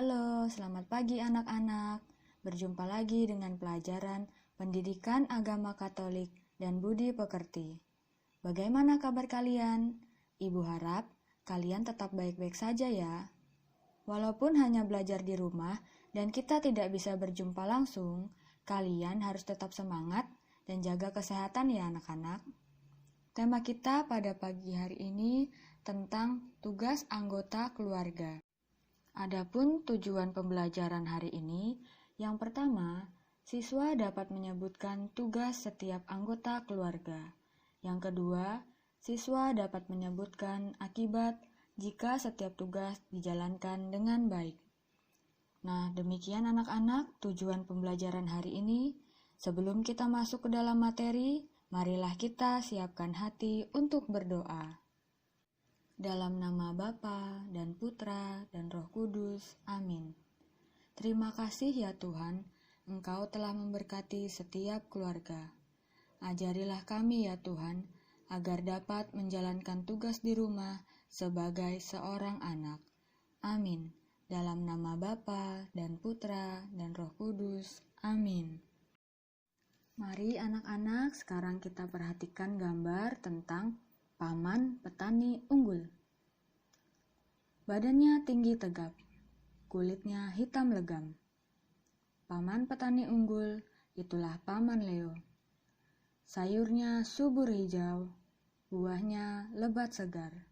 Halo, selamat pagi anak-anak. Berjumpa lagi dengan pelajaran Pendidikan Agama Katolik dan Budi Pekerti. Bagaimana kabar kalian? Ibu harap kalian tetap baik-baik saja ya. Walaupun hanya belajar di rumah dan kita tidak bisa berjumpa langsung, kalian harus tetap semangat dan jaga kesehatan ya anak-anak. Tema kita pada pagi hari ini tentang tugas anggota keluarga. Adapun tujuan pembelajaran hari ini, yang pertama, siswa dapat menyebutkan tugas setiap anggota keluarga. Yang kedua, siswa dapat menyebutkan akibat jika setiap tugas dijalankan dengan baik. Nah, demikian anak-anak tujuan pembelajaran hari ini. Sebelum kita masuk ke dalam materi, marilah kita siapkan hati untuk berdoa. Dalam nama Bapa dan Putra dan Roh Kudus. Amin. Terima kasih ya Tuhan, Engkau telah memberkati setiap keluarga. Ajarilah kami ya Tuhan, agar dapat menjalankan tugas di rumah sebagai seorang anak. Amin. Dalam nama Bapa dan Putra dan Roh Kudus. Amin. Mari anak-anak, sekarang kita perhatikan gambar tentang paman petani unggul. Badannya tinggi tegap, kulitnya hitam legam. Paman petani unggul, itulah Paman Leo. Sayurnya subur hijau, buahnya lebat segar.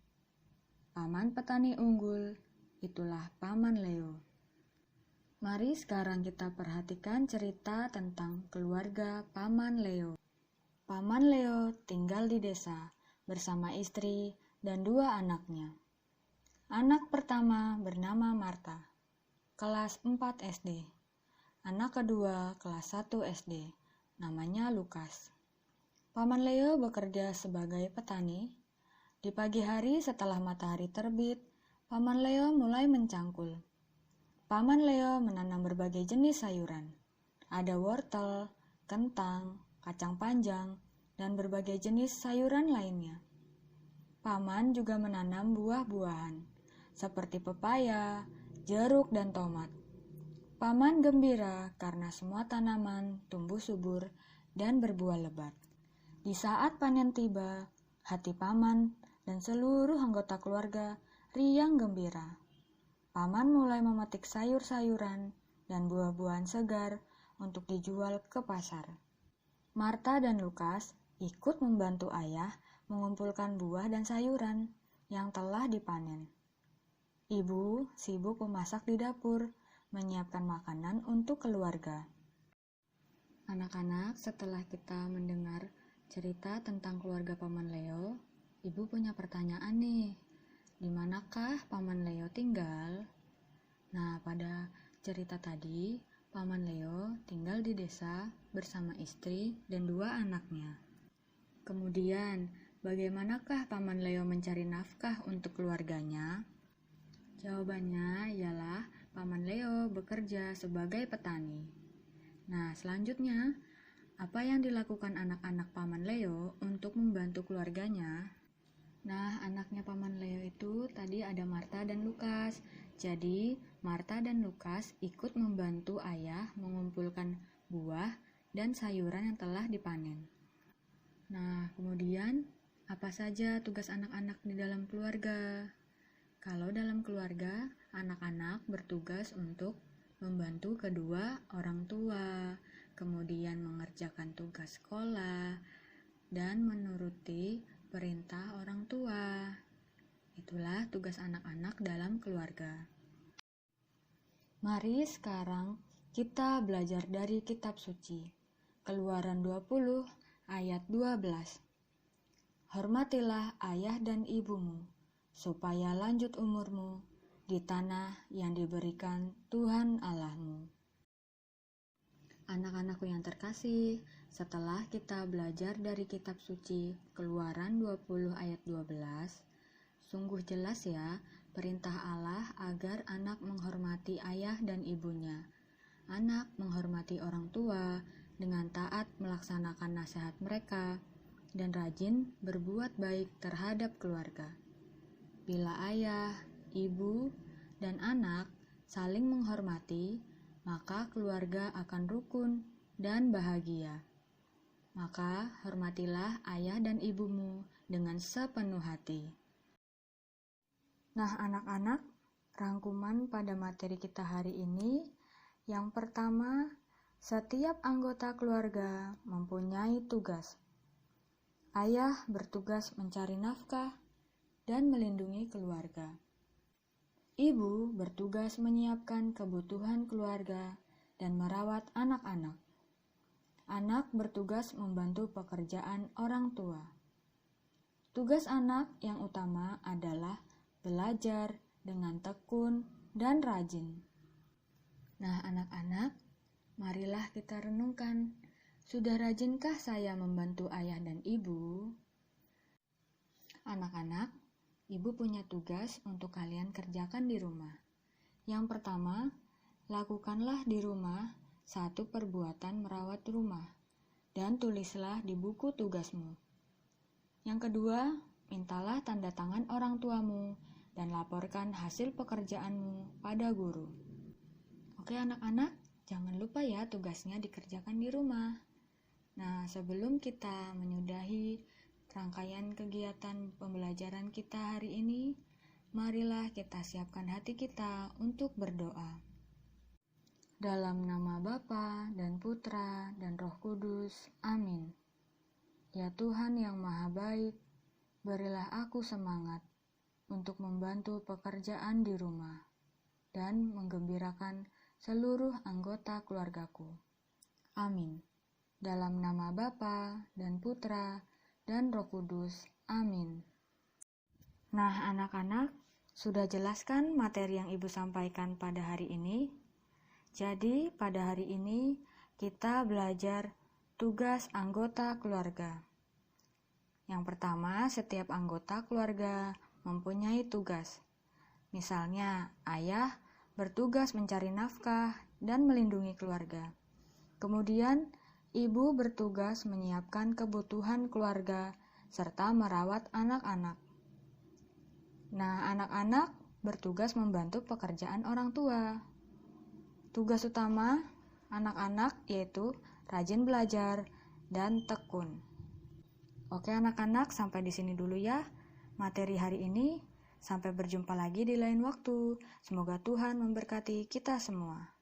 Paman petani unggul, itulah Paman Leo. Mari sekarang kita perhatikan cerita tentang keluarga Paman Leo. Paman Leo tinggal di desa bersama istri dan 2 anaknya. Anak pertama bernama Marta, kelas 4 SD. Anak kedua kelas 1 SD, namanya Lukas. Paman Leo bekerja sebagai petani. Di pagi hari setelah matahari terbit, Paman Leo mulai mencangkul. Paman Leo menanam berbagai jenis sayuran. Ada wortel, kentang, kacang panjang, dan berbagai jenis sayuran lainnya. Paman juga menanam buah-buahan, seperti pepaya, jeruk, dan tomat. Paman gembira karena semua tanaman tumbuh subur dan berbuah lebat. Di saat panen tiba, hati Paman dan seluruh anggota keluarga riang gembira. Paman mulai memetik sayur-sayuran dan buah-buahan segar untuk dijual ke pasar. Marta dan Lukas ikut membantu ayah mengumpulkan buah dan sayuran yang telah dipanen. Ibu sibuk memasak di dapur, menyiapkan makanan untuk keluarga. Anak-anak, setelah kita mendengar cerita tentang keluarga Paman Leo, Ibu punya pertanyaan nih. Di manakah Paman Leo tinggal? Nah, pada cerita tadi, Paman Leo tinggal di desa bersama istri dan 2 anaknya. Kemudian, bagaimanakah Paman Leo mencari nafkah untuk keluarganya? Jawabannya ialah Paman Leo bekerja sebagai petani. Nah, selanjutnya, apa yang dilakukan anak-anak Paman Leo untuk membantu keluarganya? Nah, anaknya Paman Leo itu tadi ada Marta dan Lukas. Jadi, Marta dan Lukas ikut membantu ayah mengumpulkan buah dan sayuran yang telah dipanen. Nah, kemudian apa saja tugas anak-anak di dalam keluarga? Kalau dalam keluarga, anak-anak bertugas untuk membantu kedua orang tua, kemudian mengerjakan tugas sekolah, dan menuruti perintah orang tua. Itulah tugas anak-anak dalam keluarga. Mari sekarang kita belajar dari kitab suci. Keluaran 20 ayat 12. Hormatilah ayah dan ibumu, supaya lanjut umurmu di tanah yang diberikan Tuhan Allahmu. Anak-anakku yang terkasih, setelah kita belajar dari kitab suci Keluaran 20 ayat 12, sungguh jelas ya perintah Allah agar anak menghormati ayah dan ibunya. Anak menghormati orang tua dengan taat melaksanakan nasihat mereka dan rajin berbuat baik terhadap keluarga. Bila ayah, ibu, dan anak saling menghormati, maka keluarga akan rukun dan bahagia. Maka hormatilah ayah dan ibumu dengan sepenuh hati. Nah, anak-anak, rangkuman pada materi kita hari ini, yang pertama, setiap anggota keluarga mempunyai tugas. Ayah bertugas mencari nafkah dan melindungi keluarga. Ibu bertugas menyiapkan kebutuhan keluarga dan merawat anak-anak. Anak bertugas membantu pekerjaan orang tua. Tugas anak yang utama adalah belajar dengan tekun dan rajin. Nah, anak-anak, marilah kita renungkan, sudah rajinkah saya membantu ayah dan ibu? Anak-anak, ibu punya tugas untuk kalian kerjakan di rumah. Yang pertama, lakukanlah di rumah satu perbuatan merawat rumah, dan tulislah di buku tugasmu. Yang kedua, mintalah tanda tangan orang tuamu, dan laporkan hasil pekerjaanmu pada guru. Oke anak-anak, jangan lupa ya tugasnya dikerjakan di rumah. Nah, sebelum kita menyudahi rangkaian kegiatan pembelajaran kita hari ini, marilah kita siapkan hati kita untuk berdoa. Dalam nama Bapa dan Putra dan Roh Kudus, amin. Ya Tuhan yang Maha Baik, berilah aku semangat untuk membantu pekerjaan di rumah dan menggembirakan seluruh anggota keluargaku. Amin. Dalam nama Bapa dan Putra dan Roh Kudus, amin. Nah, anak-anak, sudah jelaskan materi yang Ibu sampaikan pada hari ini? Jadi, pada hari ini kita belajar tugas anggota keluarga. Yang pertama, setiap anggota keluarga mempunyai tugas. Misalnya, ayah bertugas mencari nafkah dan melindungi keluarga. Kemudian, ibu bertugas menyiapkan kebutuhan keluarga serta merawat anak-anak. Nah, anak-anak bertugas membantu pekerjaan orang tua. Tugas utama anak-anak yaitu rajin belajar dan tekun. Oke anak-anak, sampai di sini dulu ya materi hari ini. Sampai berjumpa lagi di lain waktu. Semoga Tuhan memberkati kita semua.